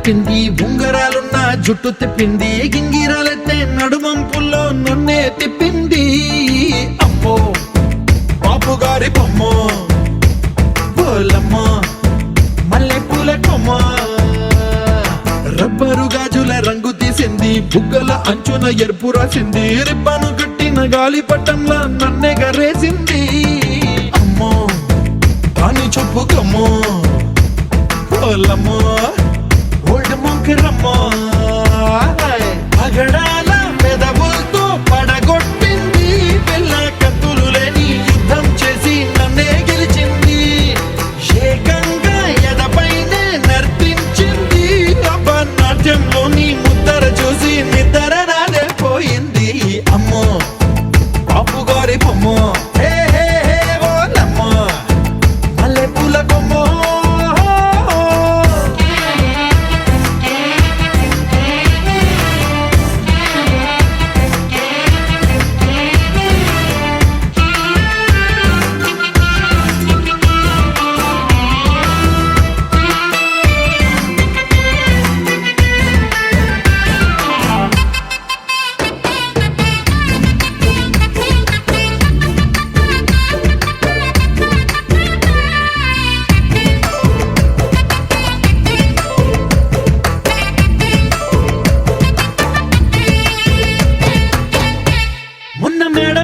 చెప్పింది, ఉంగరాలున్న జుట్టు తిప్పింది, గింగిరాలెత్తే నడుమంపుల్లో నన్నే తిప్పింది. అమ్మో బాపు గారి బొమ్మ, పోలమ్మ మల్లె పూల కొమ్మ, రబ్బరు గాజుల రంగు తీసింది, బుగ్గల అంచున ఎరుపు రాసింది, రిబ్బను కట్టిన గాలి పట్టంలా నన్నే గరేసింది. అమ్మో కాని చెప్పుకమ్మో పోలమ్మో ఓల్డ్ మొంకరమ్మో, పగడాల పెదవులతో పడగొట్టింది, పిల్ల కత్తులు లేని యుద్ధం చేసి నన్నే గెలిచింది, ఏకంగా ఎదపైనే నర్తించింది, అపనాట్యంలోని ముద్దర చూసి నిద్ర నాదే పోయింది. అమ్మో బాపు గారి బొమ్మ, హే హే హే ఓలమ్మ మల్లె పూల కొమ్మ.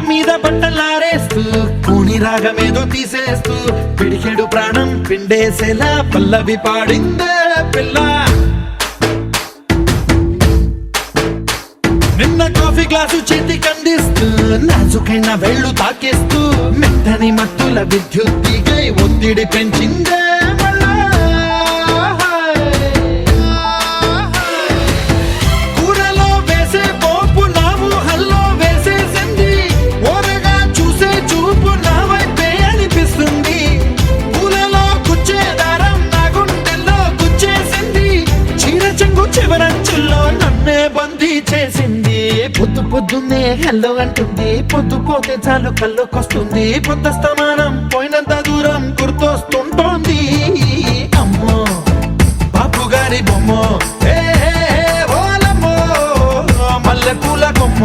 మీద బట్టలారేస్తూ కూని రాగమేదో తీసేస్తూ పిడికెడు ప్రాణం పిండేసేలా పల్లవి పాడిందే పిల్ల. నిన్న కాఫీ గ్లాసు చేతి కందిస్తూ నాజుకైన వేళ్ళు తాకేస్తూ మెత్తని మత్తుల విద్యుత్ తీగై ఒత్తిడి పెంచిందే మళ్ళా. కూరలో వేసే పోపు నా ఊహల్లో వేసేసింది, ఓరగా చూసే చూపు నా వైపే అనిపిస్తుంది, పూలలో గుచ్చే దారం నా గుండెల్లో గుచ్చేసింది, చీర చెంగు చివరంచుల్లో నన్నే బందీ చేసింది. పొద్దు పొద్దున్నే హెల్లో అంటుంది, పొద్దు పోతే చాలు కళ్ళొకొస్తుంది, పొద్దస్తమానం పోయినంత దూరం గుర్తొస్తుంటోంది. అమ్మో బాపు గారి బొమ్మ, హే హే హే ఓలమ్మో మల్లె పూల కొమ్మ.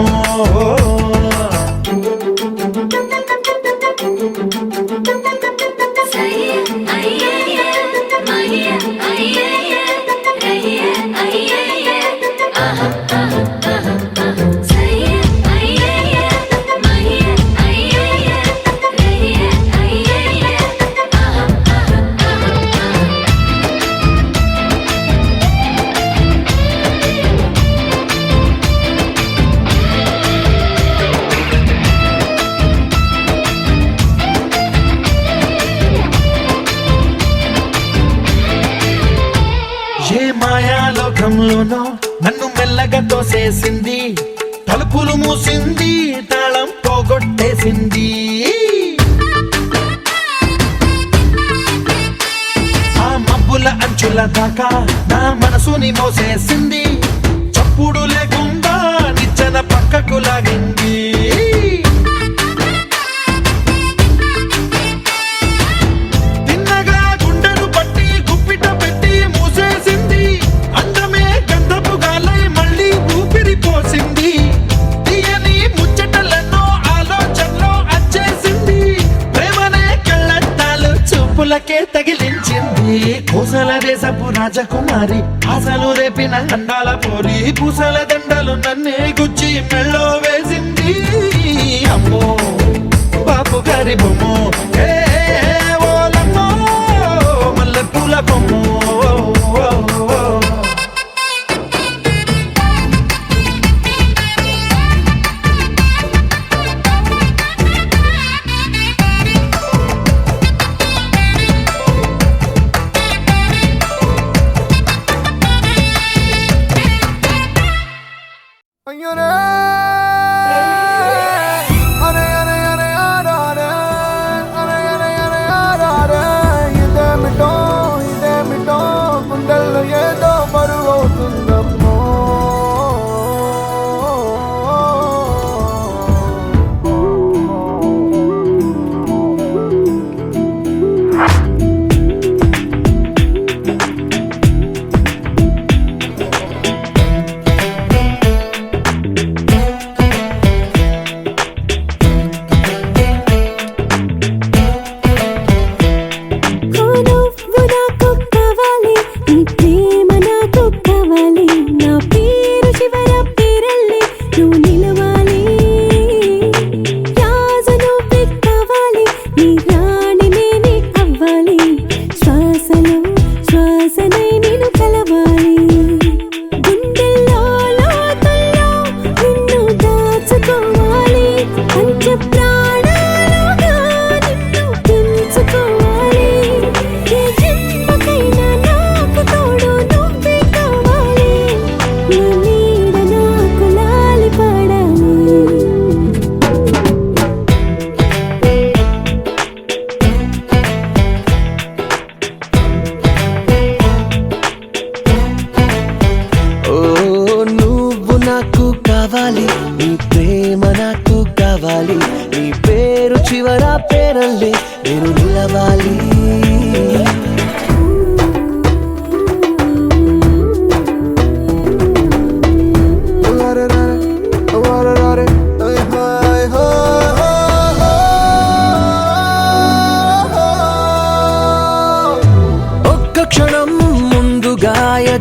ఏ మాయాలోకంలోనో నన్ను మెల్లగా తోసేసింది, తలుపులు మూసింది, తాళం పోగొట్టేసింది, ఆ మబ్బుల అంచుల దాకా నా మనసుని మోసేసింది, చప్పుడు లేకుండా నిచ్చెన పక్కకు లాగింది, తగిలించింది. కోసల దేశపు రాజకుమారి ఆశలు రేపిన అండాల పోరి, పూసల దండలు నన్నే గుచ్చి మెళ్ళో వేసింది. అమ్మో బాపు గారి బొమ్మ, హే హే ఓలమ్మో మల్లె పూల కొమ్మ.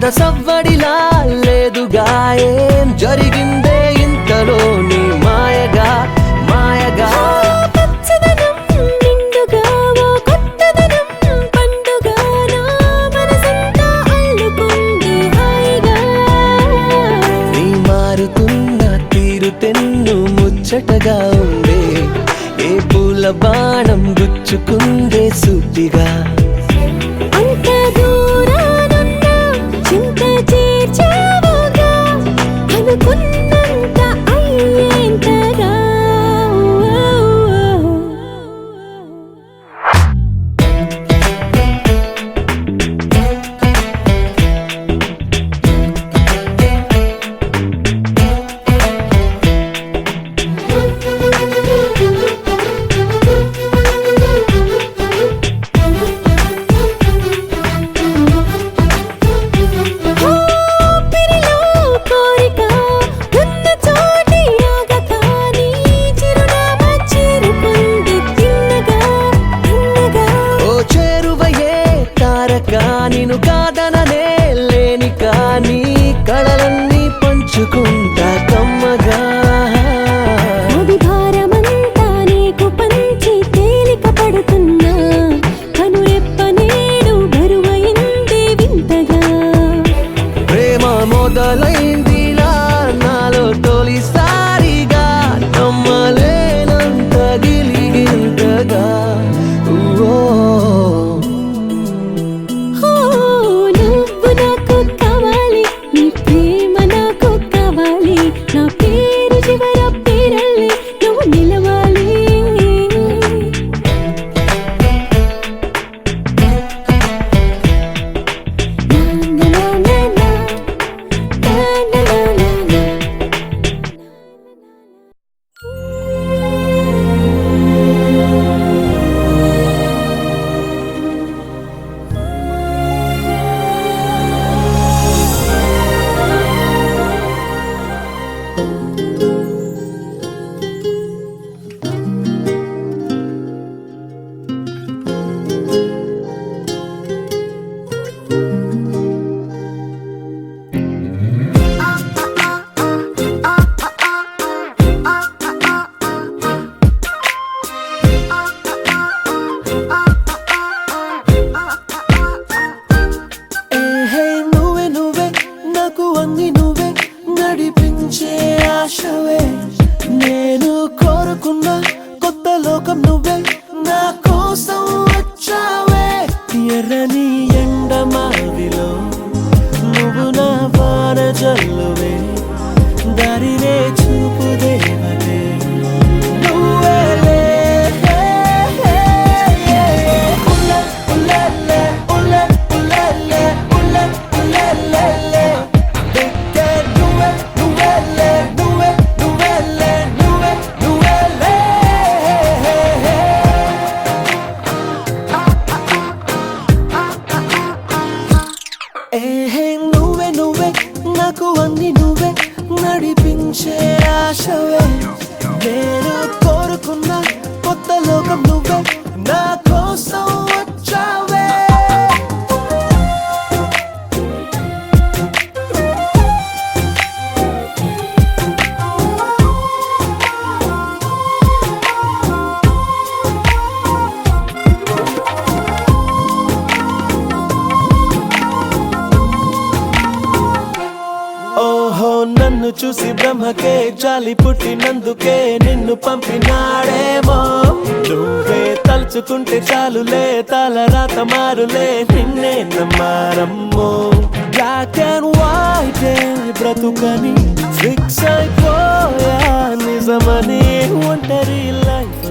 సవ్వడిలా లేదుగా ఏం జరిగిందే ఇంతలో నీ మాయగా మాయగా పచ్చదనం నిండుగా ఓ కొత్తదనం పండుగ నా మనసంతా అల్లుకుంది హాయిగా నీ మారుతున్న తీరు తెన్ను ముచ్చటగా ఉండే ఏ పూల బాణం గుచ్చుకుందే సూటిగా అంత దూరానున్నా చింత చేర్చావుగా అనుకున్నంత అయ్యేంతగా ఊపిరిలో కోరిక ఉన్న చోటి ఆగక నీ చిరునామా చేరుకుంది తిన్నగా తిన్నగా ఓ చేరువయే తారక నిన్ను కాదననే లేని కానీ కళలన్నీ పంచుకుంటా కమ్మగా అది భారమంతా నీకు పంచి తేలిక పడుతున్నా కనురెప్ప నేడు బరువైంది వింతగా ప్రేమ మొదలైందిలా నాలో తొలిసారిగా నమ్మలేనంత గిలిగింతగా ఓ ఓ నువ్వు నాకు కావాలి నీ ప్రేమ నాకు కావాలి నా పేరు చివర పేరల్లే నువ్వు నిలవాలి ఏహే నువ్వే నువ్వే నాకు అన్ని నువ్వే నడిపించే ఆశవే నేను కోరుకున్న కొత్త లోకం నువ్వే నా కోసం వచ్చావే ఎర్రని ఎండమావిలో నువ్వు నా వాన జల్లువే దారినే చూపు దేవతే నువ్వేలే ఏహే నువ్వే నువ్వే నాకు అన్ని నువ్వే నడిపించే ఆశవే నేను కోరుకున్న కొత్త లోకం నువ్వే నా కోసం వచ్చావే ఓహో నన్ను చూసి బ్రహ్మకే జాలి పుట్టినందుకే నిన్ను పంపినాడేమో నువ్వే తలుచుకుంటే చాలులే తలరాత మారులే నిన్నే నమ్మారమ్మో బ్లాక్ అండ్ వైట్ బ్రతుకని ఫిక్స్ అయిపోయా నిజమని ఒంటరి లైఫ్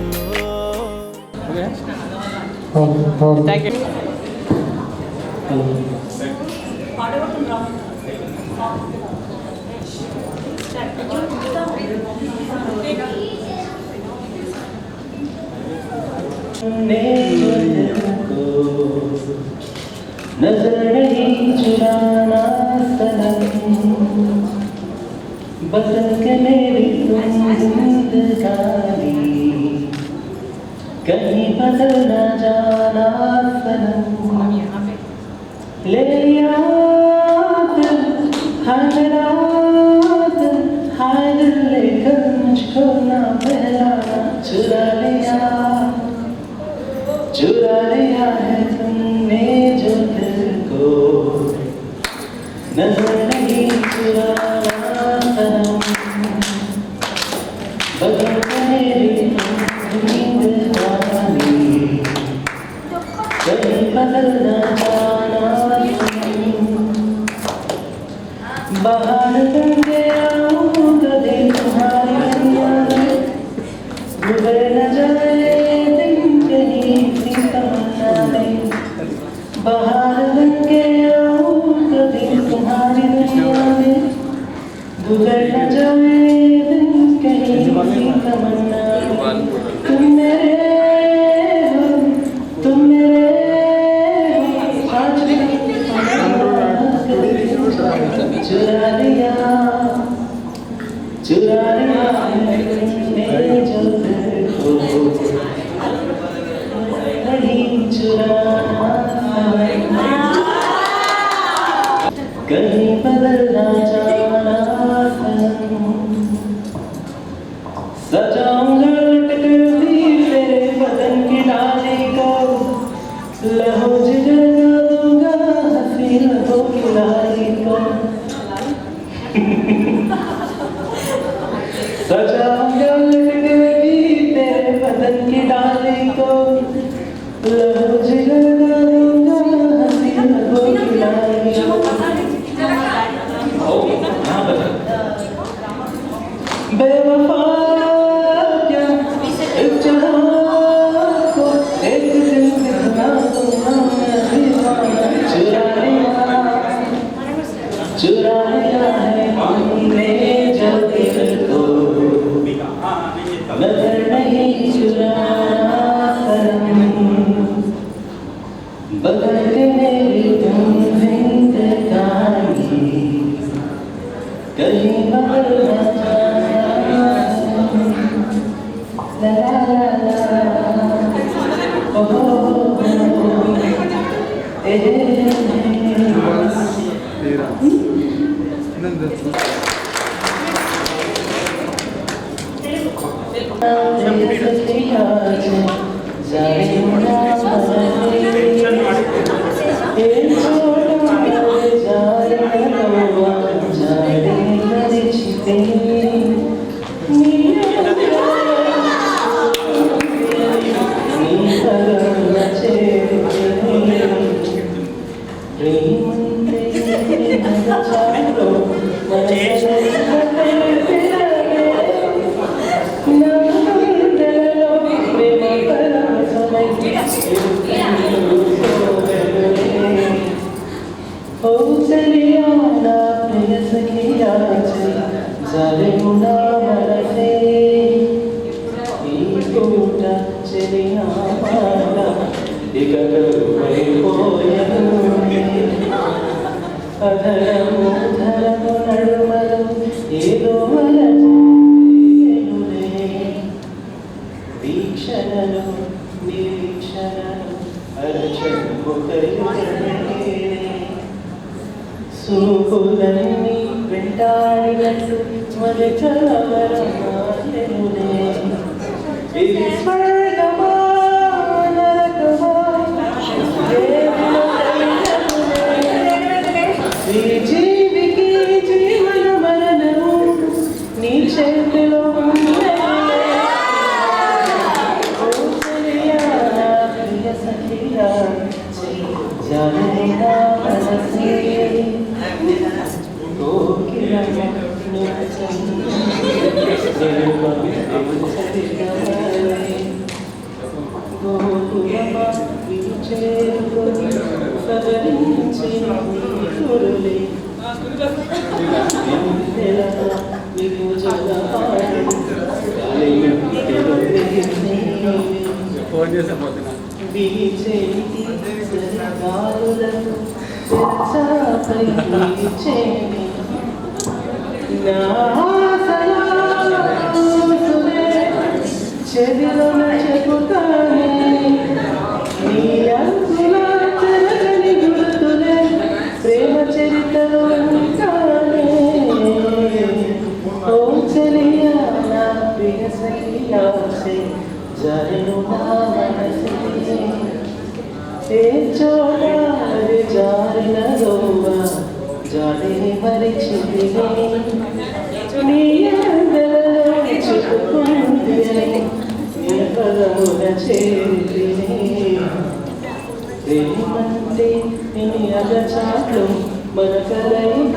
नजर नहीं चुराना सनम बदल के मेरी तुम जिंदगानी कहीं बदल न जाना सनम ले लिया कर न जाए दिन कहीं की तमन्ना तुम मेरे हो तुम मेरे हो आज चुरा लिया मेरे जो दिल को नहीं चुराना कहीं बदलना जाना सजाऊंगा लटक भी तेरे बदन की डाली को लहो जिगर दूंगा हंसी लहो की लाली को सजाऊंगा लटक भी तेरे बदन की डाली को लहो जिगर दूंगा हंसी लहो की लाली को बेवफा क्या इस जहां को एक दिन दिखना दूंगा मैं दीवाना चुरा लिया है हमने जो दिल को मगर नहीं चुराना बगल के मेरी तुम जिंदगानी कहीं बदल न जाना ला ला ला ओ సూపులన్నీ వెంటాడినట్లు మరచలవరమాలెనులే ఇది స్వర్గమా నరకమా ఏమిలో తెలియనులే ఈ జీవికి జీవన మరణము నీ చేతిలో ఉందే ఓ సరియా ప్రియ సఖియా जाने ना मनसे तो किया नो चंदे गोकुलमा पीछे को सदरिंचे सुरले तेरा विभुजला बीचे सरकारुలకు తెరచాపై बीचे నా సలాసులే చెవిలోన చెబుతానే నీ అంతుల చెరగని గుర్తులే ప్రేమ చరిత్రలో ఉంటానే ఓ చెలియా నా ప్రియ సఖియా సే जाने ना मनसे एक छोटा जार न रोवा जाने भरी छिपे नींदलो चुपकुंते नी पदमुन చేరినే ప్రేమంటే నీ అగచాట్లు మన కలయిక